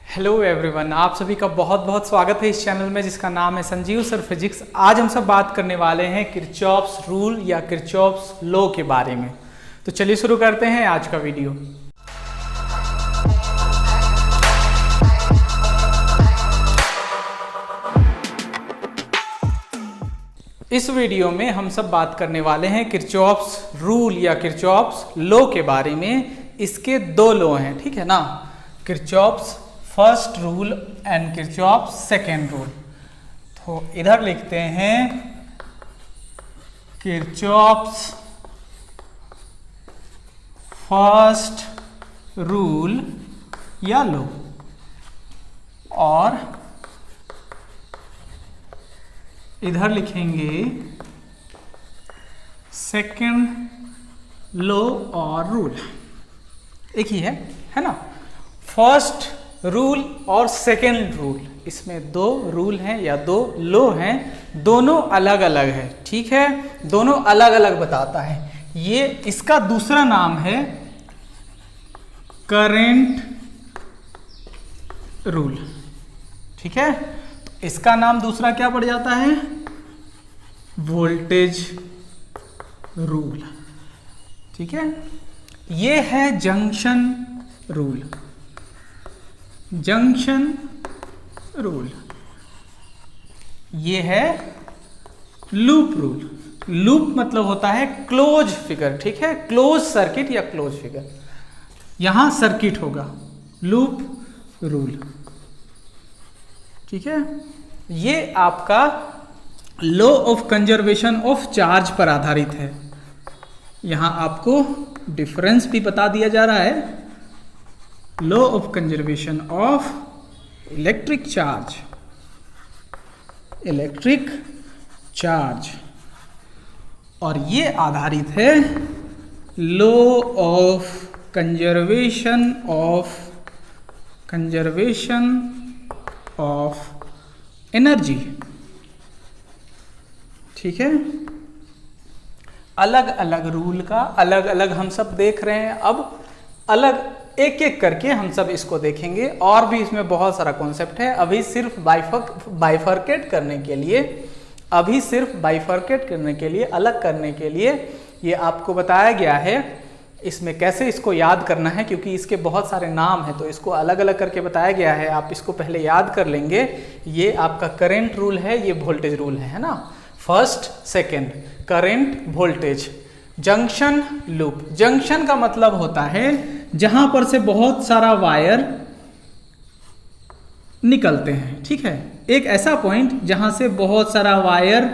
Hello everyone, आप सभी का बहुत बहुत स्वागत है इस चैनल में जिसका नाम है संजीव सर फिजिक्स। आज हम सब बात करने वाले हैं किरचॉफ्स रूल या किरचॉफ्स लॉ के बारे में। तो चलिए शुरू करते हैं आज का वीडियो। इस वीडियो में हम सब बात करने वाले हैं किरचॉफ्स रूल या किरचॉफ्स लॉ के बारे में। इसके दो लॉ हैं, ठीक है ना, Kirchhoff's first rule and Kirchhoff's second rule. तो इधर लिखते हैं किरचॉफ्स फर्स्ट रूल या लॉ और इधर लिखेंगे सेकेंड लॉ और रूल। एक ही है ना। फर्स्ट रूल और सेकेंड रूल, इसमें दो रूल हैं या दो लॉ हैं, दोनों अलग अलग है, ठीक है, दोनों अलग अलग बताता है। ये इसका दूसरा नाम है करंट रूल, ठीक है। इसका नाम दूसरा क्या पड़ जाता है, वोल्टेज रूल, ठीक है। ये है जंक्शन रूल, जंक्शन रूल। ये है लूप रूल। लूप मतलब होता है क्लोज फिगर, ठीक है, क्लोज सर्किट या क्लोज फिगर। यहां सर्किट होगा, लूप रूल, ठीक है। ये आपका law of conservation of charge पर आधारित है। यहां आपको डिफरेंस भी बता दिया जा रहा है, law of conservation of electric charge, electric charge, और ये आधारित है law of conservation of energy, ठीक है। अलग अलग रूल का अलग अलग हम सब देख रहे हैं। अब अलग एक एक करके हम सब इसको देखेंगे और भी इसमें बहुत सारा कॉन्सेप्ट है। अभी सिर्फ बाइफरकेट करने के लिए, अलग करने के लिए ये आपको बताया गया है। इसमें कैसे इसको याद करना है, क्योंकि इसके बहुत सारे नाम हैं, तो इसको अलग अलग करके बताया गया है। आप इसको पहले याद कर लेंगे। ये आपका करंट रूल है, ये वोल्टेज रूल है ना। First second, current voltage. Junction loop, junction का मतलब होता है जहां पर से बहुत सारा वायर निकलते हैं, ठीक है। एक ऐसा पॉइंट जहां से बहुत सारा वायर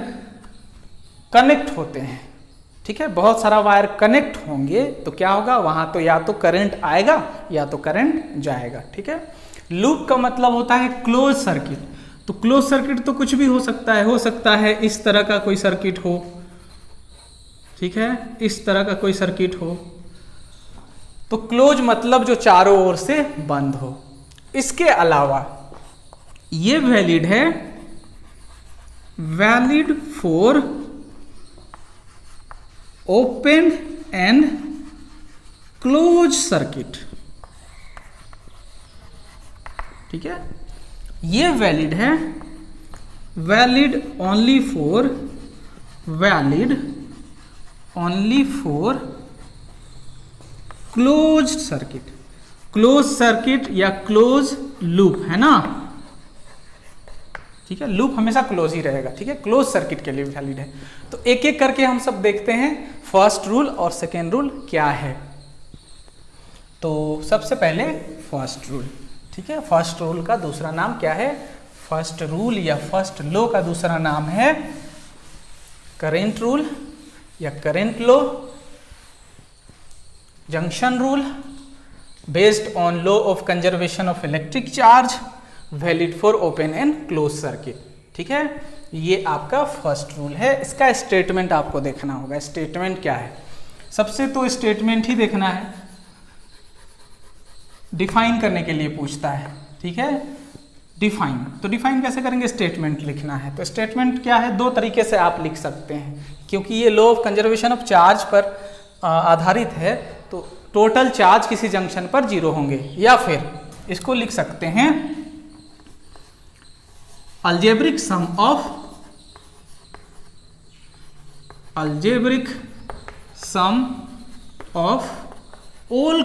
कनेक्ट होते हैं, ठीक है। बहुत सारा वायर कनेक्ट होंगे तो क्या होगा, वहां तो या तो करंट आएगा या तो करंट जाएगा, ठीक है। लूप का मतलब होता है क्लोज सर्किट। तो क्लोज सर्किट तो कुछ भी हो सकता है इस तरह का कोई सर्किट हो, ठीक है, इस तरह का कोई सर्किट हो। तो क्लोज मतलब जो चारों ओर से बंद हो। इसके अलावा ये वैलिड है, valid for open and close circuit, ठीक है। ये वैलिड है, valid only for close circuit या क्लोज लूप, है ना, ठीक है। लूप हमेशा क्लोज ही रहेगा, ठीक है, क्लोज सर्किट के लिए वैलिड है। तो एक एक करके हम सब देखते हैं फर्स्ट रूल और सेकेंड रूल क्या है। तो सबसे पहले फर्स्ट रूल, ठीक है। फर्स्ट रूल का दूसरा नाम क्या है, फर्स्ट रूल या फर्स्ट लॉ का दूसरा नाम है करंट रूल या current law, junction rule, based on law of conservation of electric charge, valid for open and close circuit, ठीक है। ये आपका फर्स्ट रूल है। इसका स्टेटमेंट आपको देखना होगा। स्टेटमेंट क्या है, सबसे तो स्टेटमेंट ही देखना है। डिफाइन करने के लिए पूछता है, ठीक है, डिफाइन। तो डिफाइन कैसे करेंगे, स्टेटमेंट लिखना है। तो स्टेटमेंट क्या है, दो तरीके से आप लिख सकते हैं, क्योंकि ये law of conservation of charge पर आधारित है। तो टोटल चार्ज किसी जंक्शन पर जीरो होंगे, या फिर इसको लिख सकते हैं algebraic sum of all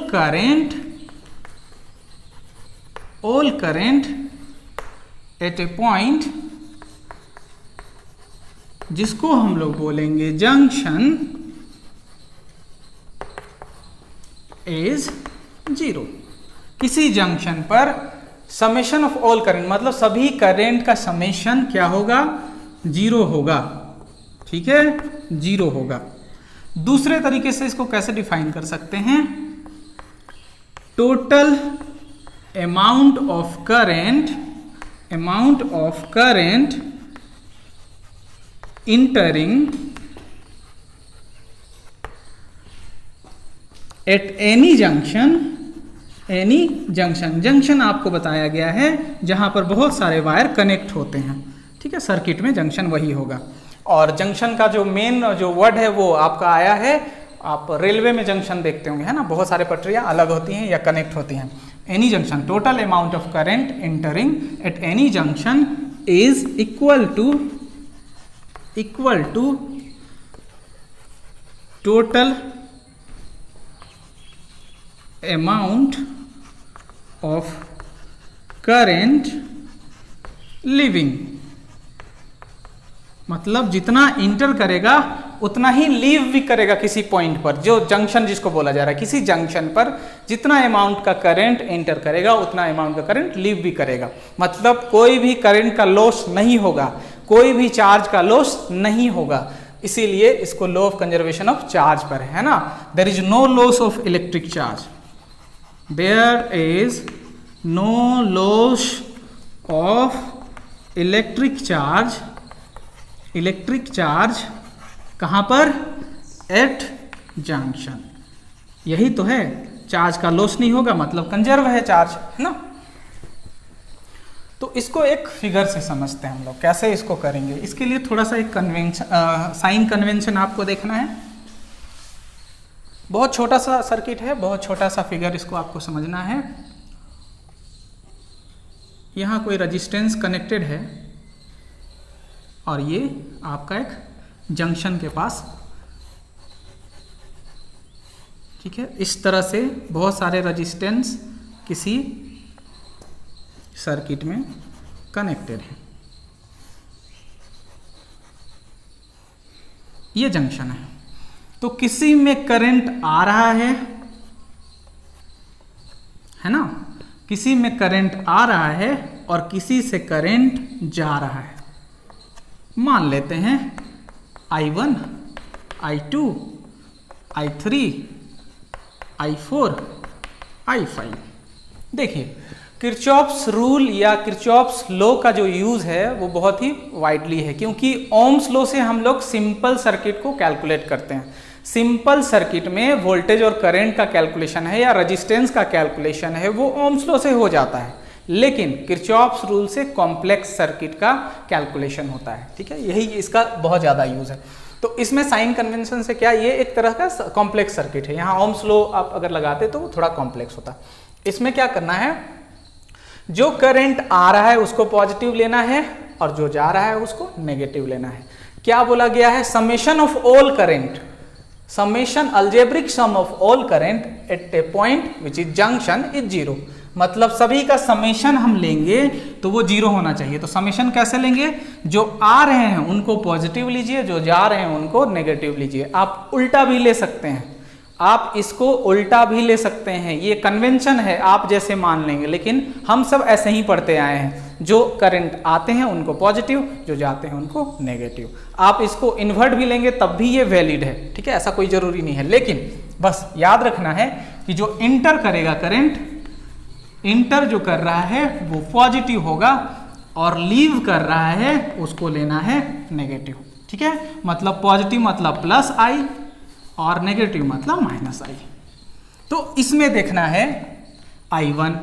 current at a point, जिसको हम लोग बोलेंगे जंक्शन इज 0। किसी जंक्शन पर समेशन ऑफ ऑल करंट मतलब सभी करंट का समेशन क्या होगा, 0 होगा। ठीक है, 0 होगा। दूसरे तरीके से इसको कैसे डिफाइन कर सकते हैं, total amount of current entering at any junction आपको बताया गया है जहां पर बहुत सारे वायर कनेक्ट होते हैं। ठीक है, सर्किट में जंक्शन वही होगा। और जंक्शन का जो मेन जो वर्ड है वो आपका आया है, आप रेलवे में जंक्शन देखते होंगे, है ना, बहुत सारे पटरियां अलग होती हैं या कनेक्ट होती हैं। Any junction, total amount of current entering at any junction is equal to total amount of current leaving. मतलब जितना इंटर करेगा उतना ही लीव भी करेगा किसी पॉइंट पर, जो जंक्शन जिसको बोला जा रहा है। किसी जंक्शन पर जितना अमाउंट का करंट एंटर करेगा उतना अमाउंट का करंट लीव भी करेगा। मतलब कोई भी करंट का लॉस नहीं होगा, कोई भी चार्ज का लॉस नहीं होगा। इसीलिए इसको law of conservation of charge पर है ना। There is no loss of electric charge, there is no loss of electric charge कहां पर, एट जंक्शन। यही तो है, चार्ज का लॉस नहीं होगा मतलब कंजर्व है चार्ज, है ना। तो इसको एक फिगर से समझते हैं हम लोग, कैसे इसको करेंगे। इसके लिए थोड़ा सा एक साइन कन्वेंशन आपको देखना है। बहुत छोटा सा सर्किट है, बहुत छोटा सा फिगर, इसको आपको समझना है। यहाँ कोई रजिस्टेंस कनेक्टेड है और ये आपका एक जंक्शन के पास, ठीक है। इस तरह से बहुत सारे रजिस्टेंस किसी सर्किट में कनेक्टेड है। ये जंक्शन है। तो किसी में करंट आ रहा है ना, किसी में करंट आ रहा है और किसी से करंट जा रहा है। मान लेते हैं I1, I2, I3, I4, I5। देखिए, किरचॉफ्स रूल या किरचॉफ्स लॉ का जो यूज है वो बहुत ही वाइडली है, क्योंकि ओम्स लॉ से हम लोग सिंपल सर्किट को कैलकुलेट करते हैं। सिंपल सर्किट में वोल्टेज और करंट का कैलकुलेशन है या रेजिस्टेंस का कैलकुलेशन है वो ओम्स लॉ से हो जाता है, लेकिन किरचॉफ्स रूल से कॉम्प्लेक्स सर्किट का कैलकुलेशन होता है। ठीक है, यही इसका बहुत ज़्यादा यूज है। तो इसमें साइन कन्वेंशन से क्या, ये एक तरह का कॉम्प्लेक्स सर्किट है। यहाँ ओम्स लॉ आप अगर लगाते तो वो थोड़ा कॉम्प्लेक्स होता। इसमें क्या करना है, जो करंट आ रहा है उसको पॉजिटिव लेना है और जो जा रहा है उसको नेगेटिव लेना है। क्या बोला गया है, summation of all current, summation algebraic sum of all current at a point which is junction is 0। मतलब सभी का समेशन हम लेंगे तो वो 0 होना चाहिए। तो समेशन कैसे लेंगे, जो आ रहे हैं उनको पॉजिटिव लीजिए, जो जा रहे हैं उनको नेगेटिव लीजिए। आप उल्टा भी ले सकते हैं, आप इसको उल्टा भी ले सकते हैं, ये कन्वेंशन है, आप जैसे मान लेंगे, लेकिन हम सब ऐसे ही पढ़ते आए हैं। जो करंट आते हैं उनको पॉजिटिव, जो जाते हैं उनको नेगेटिव। आप इसको इन्वर्ट भी लेंगे तब भी ये वैलिड है। ठीक है, ऐसा कोई जरूरी नहीं है, लेकिन बस याद रखना है कि जो इंटर करेगा करंट, इंटर जो कर रहा है वो पॉजिटिव होगा और लीव कर रहा है उसको लेना है नेगेटिव। ठीक है, मतलब पॉजिटिव मतलब प्लस आई और नेगेटिव मतलब माइनस आई। तो इसमें देखना है I1,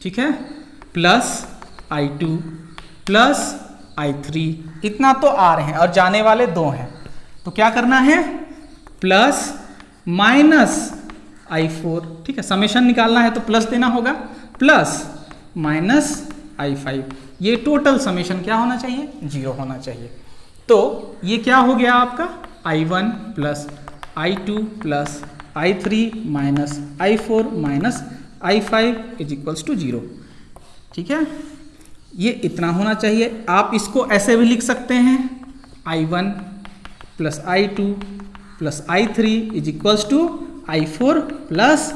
ठीक है, प्लस I2 प्लस I3, इतना तो आ रहे हैं और जाने वाले 2 हैं। तो क्या करना है, प्लस माइनस I4, ठीक है। समेशन निकालना है तो प्लस देना होगा, प्लस माइनस I5, ये टोटल समेशन क्या होना चाहिए, 0 होना चाहिए। तो ये क्या हो गया आपका I1 plus I2 plus I3 minus I4 minus I5 is equals to 0, ठीक है। ये इतना होना चाहिए। आप इसको ऐसे भी लिख सकते हैं I1 plus I2 plus I3 is equals to I4 plus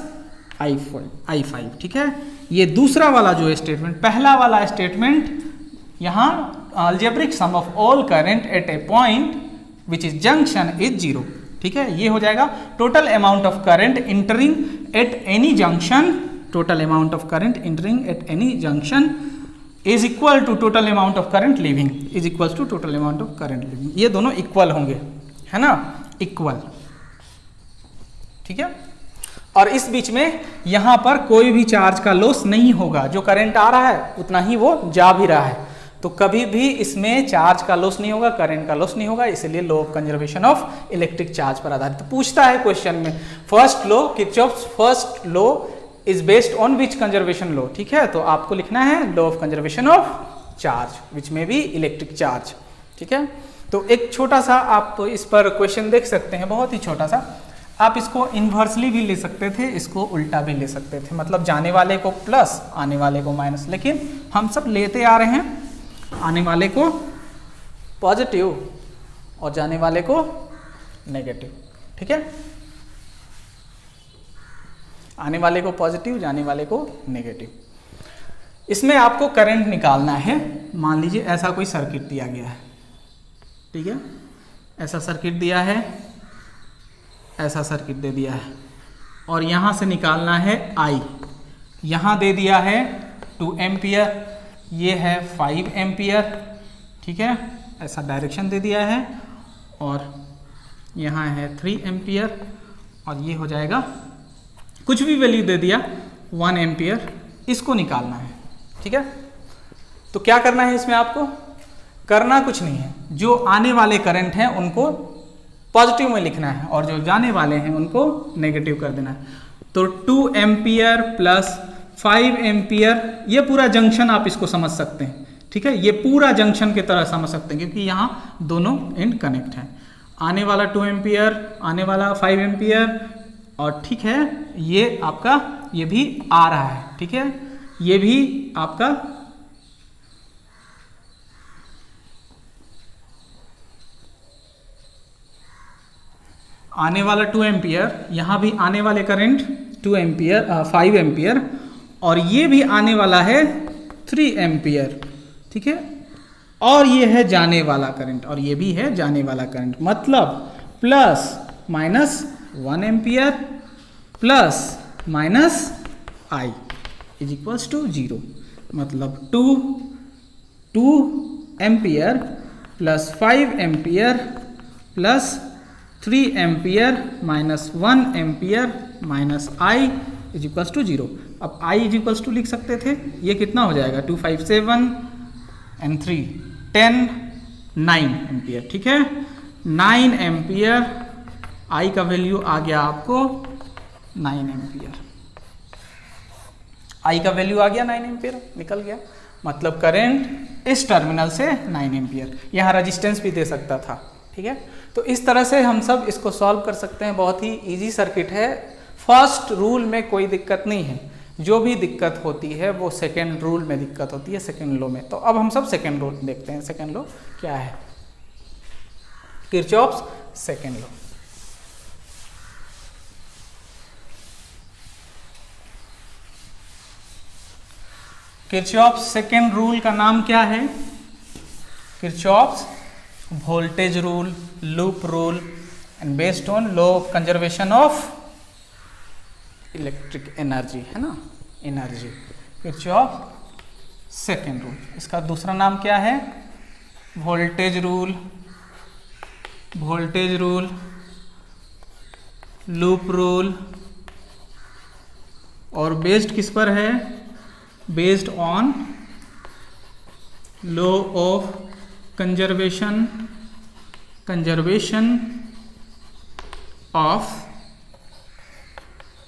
I5, ठीक है। ये दूसरा वाला जो स्टेटमेंट, पहला वाला स्टेटमेंट यहाँ algebraic sum of all current at a point which is junction is 0, ठीक है। ये हो जाएगा total amount of current entering at any junction, total amount of current entering at any junction is equal to total amount of current leaving, is equal to total amount of current leaving. ये दोनों equal होंगे, है ना, equal, ठीक है। और इस बीच में यहां पर कोई भी चार्ज का लॉस नहीं होगा, जो करंट आ रहा है उतना ही वो जा भी रहा है, तो कभी भी इसमें चार्ज का लॉस नहीं होगा, करंट का लॉस नहीं होगा, इसलिए law of conservation of electric charge पर आधारित। तो पूछता है क्वेश्चन में first law, Kirchhoff's first law is based on which conservation law, ठीक है। तो आपको लिखना है law of conservation of charge which में भी इलेक्ट्रिक चार्ज, ठीक है। तो एक छोटा सा आप इस पर क्वेश्चन देख सकते हैं, बहुत ही छोटा सा। आप इसको इन्वर्सली भी ले सकते थे, इसको उल्टा भी ले सकते थे, मतलब जाने वाले को प्लस आने वाले को माइनस, लेकिन हम सब लेते आ रहे हैं आने वाले को पॉजिटिव और जाने वाले को नेगेटिव, ठीक है। आने वाले को पॉजिटिव, जाने वाले को नेगेटिव। इसमें आपको करंट निकालना है। मान लीजिए ऐसा कोई सर्किट दिया गया है, ठीक है, ऐसा सर्किट दिया है, ऐसा सर्किट दे दिया है, और यहां से निकालना है I। यहां दे दिया है 2 एम्पियर, ये है 5 एम्पियर, ठीक है, ऐसा डायरेक्शन दे दिया है, और यहाँ है 3 एम्पियर, और ये हो जाएगा कुछ भी वैल्यू दे दिया 1 एम्पियर, इसको निकालना है, ठीक है। तो क्या करना है इसमें, आपको करना कुछ नहीं है, जो आने वाले करंट हैं उनको पॉजिटिव में लिखना है और जो जाने वाले हैं उनको नेगेटिव कर देना है। तो 2 एम्पियर प्लस 5 एम्पियर, ये पूरा जंक्शन आप इसको समझ सकते हैं, ठीक है, ये पूरा जंक्शन की तरह समझ सकते हैं, क्योंकि यहाँ दोनों एंड कनेक्ट हैं। आने वाला 2 एम्पियर, आने वाला 5 एम्पियर, और ठीक है ये आपका ये भी आ रहा है, ठीक है, ये भी आपका आने वाला 2 एम्पियर, यहाँ भी आने वाले करंट 2 एम्पियर 5 एम्पियर, और ये भी आने वाला है 3 एम्पियर, ठीक है, और ये है जाने वाला करंट, और ये भी है जाने वाला करंट, मतलब plus minus 1 ampere plus minus I is equals to 0, मतलब 2 ampere plus 5 ampere plus 3 ampere minus 1 ampere minus I is equals to 0। अब I इज इक्वल्स टू लिख सकते थे, ये कितना हो जाएगा 2 5 7 एंड 3 10 9 एम्पियर, ठीक है, 9 एम्पियर, I का वैल्यू आ गया आपको 9 एम्पियर, I का वैल्यू आ गया 9 एम्पियर, निकल गया, मतलब करंट इस टर्मिनल से 9 एम्पियर। यहाँ रेजिस्टेंस भी दे सकता था, ठीक है। तो इस तरह से हम सब इसको सॉल्व कर सकते हैं, बहुत ही इजी सर्किट है। फर्स्ट रूल में कोई दिक्कत नहीं है, जो भी दिक्कत होती है वो सेकेंड रूल में दिक्कत होती है, सेकेंड लॉ में। तो अब हम सब सेकेंड रूल देखते हैं। सेकेंड लॉ क्या है, Kirchhoff's second law. Kirchhoff's second rule का नाम क्या है, Kirchhoff's voltage rule, loop rule, and based on law of conservation of electric energy, है ना, एनर्जी, किरचॉफ सेकेंड रूल। इसका दूसरा नाम क्या है, voltage rule, voltage rule, loop rule, और बेस्ड किस पर है, based on law of conservation of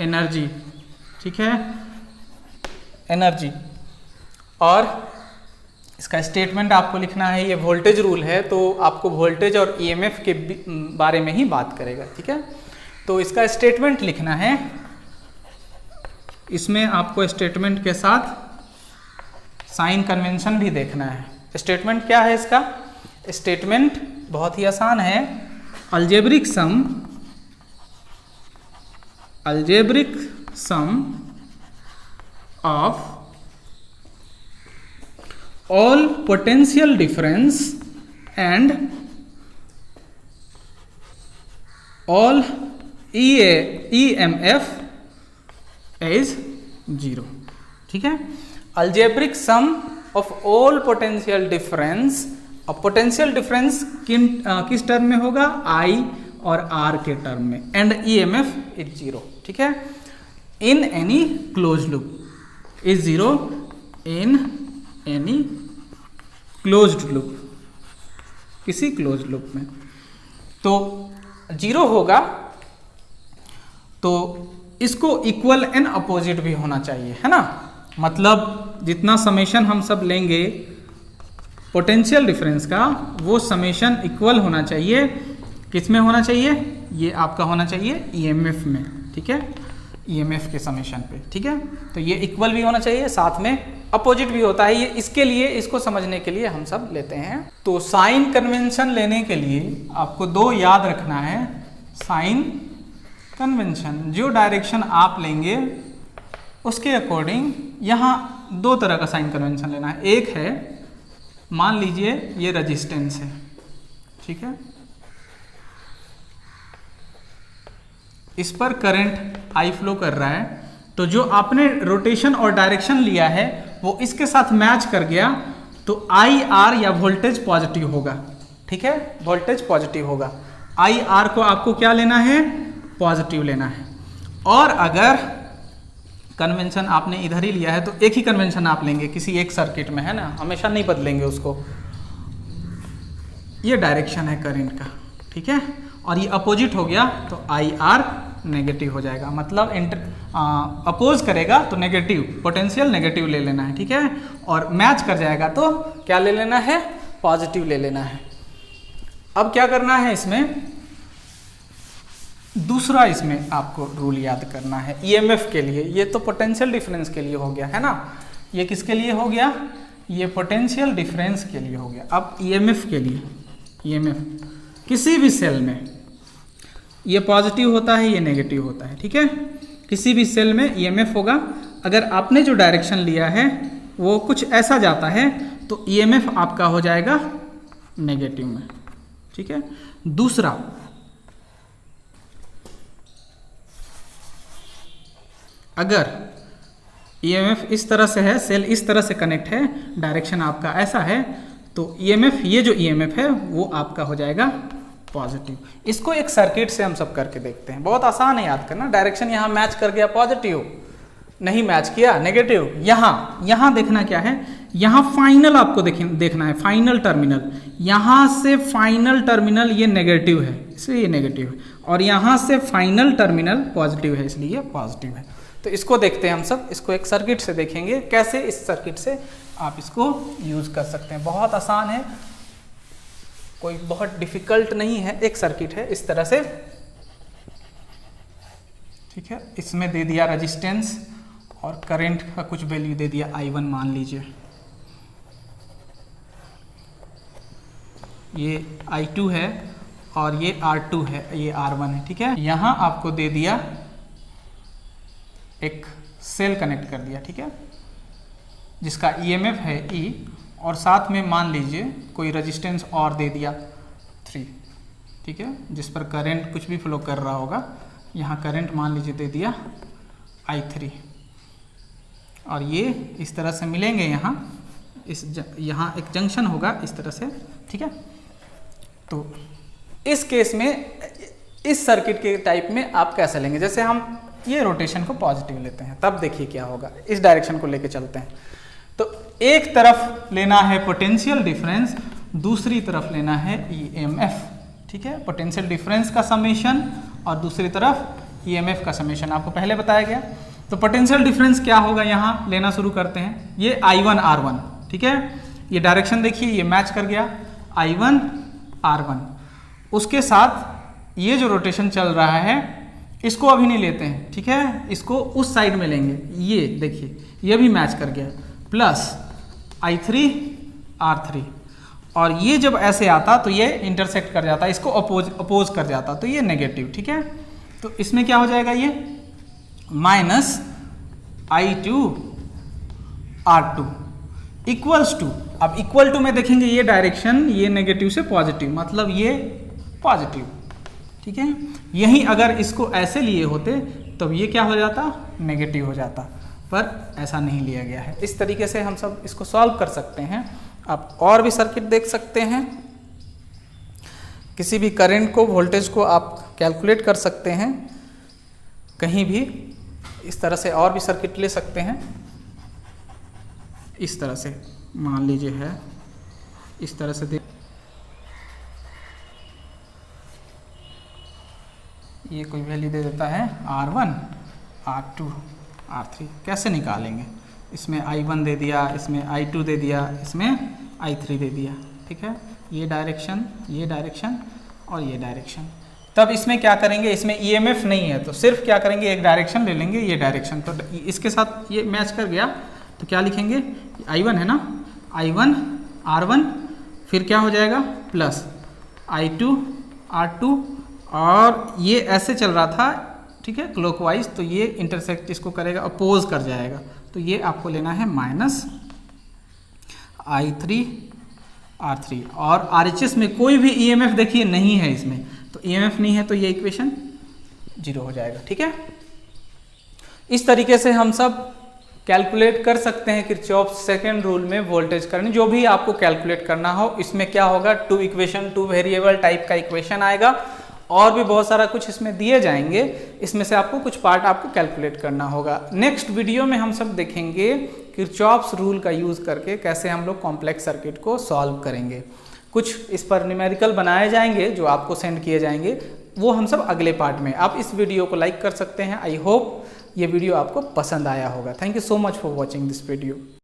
energy, ठीक है, एनर्जी। और इसका स्टेटमेंट आपको लिखना है, ये वोल्टेज रूल है तो आपको वोल्टेज और ईएमएफ के बारे में ही बात करेगा, ठीक है। तो इसका स्टेटमेंट लिखना है, इसमें आपको स्टेटमेंट के साथ साइन कन्वेंशन भी देखना है। स्टेटमेंट क्या है इसका? स्टेटमेंट बहुत ही आसान है, algebraic sum of all potential difference and all EMF is 0, ठीक है। Algebraic sum of all potential difference, और पोटेंशियल डिफरेंस किस टर्म में होगा? I और R के टर्म में, एंड EMF इज 0, ठीक है। In any close loop is 0 in any closed loop, किसी क्लोज्ड लूप में तो 0 होगा। तो इसको इक्वल एंड अपोजिट भी होना चाहिए, है ना। मतलब जितना समेशन हम सब लेंगे पोटेंशियल डिफरेंस का, वो समेशन इक्वल होना चाहिए। किस में होना चाहिए? ये आपका होना चाहिए ईएमएफ में, ठीक है, ईएमएफ के समेशन पे, ठीक है। तो ये इक्वल भी होना चाहिए, साथ में अपोजिट भी होता है। ये इसके लिए, इसको समझने के लिए हम सब लेते हैं। तो साइन कन्वेंशन लेने के लिए आपको 2 याद रखना है। साइन कन्वेंशन, जो डायरेक्शन आप लेंगे उसके अकॉर्डिंग यहाँ 2 तरह का साइन कन्वेंशन लेना है। एक है, मान लीजिए ये रेजिस्टेंस है, ठीक है, इस पर करंट आई फ्लो कर रहा है, तो जो आपने रोटेशन और डायरेक्शन लिया है वो इसके साथ मैच कर गया तो आई आर या वोल्टेज पॉजिटिव होगा, ठीक है, वोल्टेज पॉजिटिव होगा। आई आर को आपको क्या लेना है? पॉजिटिव लेना है। और अगर कन्वेंशन आपने इधर ही लिया है तो एक ही कन्वेंशन आप लेंगे किसी एक सर्किट में, है ना, हमेशा नहीं बदलेंगे उसको। ये डायरेक्शन है करंट का, ठीक है, और ये अपोजिट हो गया तो आई आर नेगेटिव हो जाएगा, मतलब अपोज करेगा तो नेगेटिव, पोटेंशियल नेगेटिव ले लेना है, ठीक है। और मैच कर जाएगा तो क्या ले लेना है? पॉजिटिव ले लेना है। अब क्या करना है इसमें? दूसरा इसमें आपको रूल याद करना है ईएमएफ के लिए। ये तो पोटेंशियल डिफरेंस के लिए हो गया, है ना, ये किसके लिए हो गया? ये पोटेंशियल डिफरेंस के लिए हो गया। अब ईएमएफ के लिए, ईएमएफ किसी भी सेल में ये पॉजिटिव होता है, ये नेगेटिव होता है, ठीक है। किसी भी सेल में ईएमएफ होगा। अगर आपने जो डायरेक्शन लिया है वो कुछ ऐसा जाता है तो ईएमएफ आपका हो जाएगा नेगेटिव में, ठीक है। दूसरा, अगर ईएमएफ इस तरह से है, सेल इस तरह से कनेक्ट है, डायरेक्शन आपका ऐसा है, तो ईएमएफ, ये जो ईएमएफ है वो आपका हो जाएगा पॉजिटिव। इसको एक सर्किट से हम सब करके देखते हैं, बहुत आसान है याद करना। डायरेक्शन यहाँ मैच कर गया पॉजिटिव, नहीं मैच किया नेगेटिव। यहाँ देखना क्या है, यहाँ फाइनल आपको देखना है, फाइनल टर्मिनल। यहाँ से फाइनल टर्मिनल ये नेगेटिव है, इसलिए ये नेगेटिव है, और यहाँ से फाइनल टर्मिनल पॉजिटिव है, इसलिए ये पॉजिटिव है। तो इसको देखते हैं हम सब, इसको एक सर्किट से देखेंगे कैसे इस सर्किट से आप इसको यूज कर सकते हैं। बहुत आसान है, कोई बहुत डिफिकल्ट नहीं है, एक सर्किट है इस तरह से, ठीक है। इसमें दे दिया रेजिस्टेंस और करंट का कुछ वैल्यू दे दिया I1 मान लीजिए, ये I2 है और ये R2 है, ये R1 है, ठीक है। यहाँ आपको दे दिया एक सेल कनेक्ट कर दिया, ठीक है, जिसका ईएमएफ है E, और साथ में मान लीजिए कोई रेजिस्टेंस और दे दिया 3, ठीक है, जिस पर करंट कुछ भी फ्लो कर रहा होगा। यहाँ करंट मान लीजिए दे दिया I3, और ये इस तरह से मिलेंगे यहाँ, यहाँ एक जंक्शन होगा इस तरह से, ठीक है। तो इस केस में, इस सर्किट के टाइप में आप कैसे लेंगे? जैसे हम ये रोटेशन को पॉजिटिव लेते हैं, तब देखिए क्या होगा। इस डायरेक्शन को लेके चलते हैं, तो एक तरफ लेना है पोटेंशियल डिफरेंस, दूसरी तरफ लेना है ईएमएफ, ठीक है, पोटेंशियल डिफरेंस का समेशन और दूसरी तरफ ईएमएफ का समेशन आपको पहले बताया गया। तो पोटेंशियल डिफरेंस क्या होगा यहाँ लेना शुरू करते हैं। ये I1 R1, ठीक है, ये डायरेक्शन देखिए ये मैच कर गया I1 R1। उसके साथ ये जो रोटेशन चल रहा है इसको अभी नहीं लेते हैं, ठीक है, इसको उस साइड में लेंगे। ये देखिए ये भी मैच कर गया प्लस I3 R3, और ये जब ऐसे आता तो ये इंटरसेक्ट कर जाता, इसको अपोज कर जाता, तो ये नेगेटिव, ठीक है। तो इसमें क्या हो जाएगा ये minus I2 R2 equals to, अब इक्वल टू में देखेंगे ये डायरेक्शन ये नेगेटिव से पॉजिटिव, मतलब ये पॉजिटिव, ठीक है। यहीं अगर इसको ऐसे लिए होते तब ये क्या हो जाता, नेगेटिव हो जाता, पर ऐसा नहीं लिया गया है। इस तरीके से हम सब इसको सॉल्व कर सकते हैं। आप और भी सर्किट देख सकते हैं, किसी भी करंट को वोल्टेज को आप कैलकुलेट कर सकते हैं कहीं भी। इस तरह से और भी सर्किट ले सकते हैं। इस तरह से मान लीजिए है, इस तरह से देख, ये कोई वैल्यू दे देता है R1 R2 R3, कैसे निकालेंगे। इसमें I1 दे दिया, इसमें I2 दे दिया, इसमें I3 दे दिया, ठीक है। ये डायरेक्शन और ये डायरेक्शन। तब इसमें क्या करेंगे, इसमें EMF नहीं है तो सिर्फ क्या करेंगे, एक डायरेक्शन ले लेंगे, ये डायरेक्शन। तो इसके साथ ये मैच कर गया तो क्या लिखेंगे, I1 है ना, I1 R1, फिर क्या हो जाएगा प्लस I2 R2, और ये ऐसे चल रहा था, ठीक है, क्लॉकवाइज, तो ये इंटरसेक्ट इसको करेगा, अपोज कर जाएगा, तो ये आपको लेना है माइनस I3 R3। और RHS में कोई भी EMF देखिए नहीं है इसमें, तो EMF नहीं है तो ये इक्वेशन 0 हो जाएगा, ठीक है। इस तरीके से हम सब कैलकुलेट कर सकते हैं किरचॉफ सेकंड रूल में वोल्टेज करंट। जो भी आपको कैलकुलेट करना हो, इसमें क्या होगा, 2 वेरिएबल टाइप का इक्वेशन आएगा, और भी बहुत सारा कुछ इसमें दिए जाएंगे, इसमें से आपको कुछ पार्ट आपको कैलकुलेट करना होगा। नेक्स्ट वीडियो में हम सब देखेंगे किरचॉफ्स रूल का यूज़ करके कैसे हम लोग कॉम्प्लेक्स सर्किट को सॉल्व करेंगे। कुछ इस पर न्यूमेरिकल बनाए जाएंगे जो आपको सेंड किए जाएंगे, वो हम सब अगले पार्ट में। आप इस वीडियो को लाइक कर सकते हैं। आई होप ये वीडियो आपको पसंद आया होगा। Thank you so much for watching this video.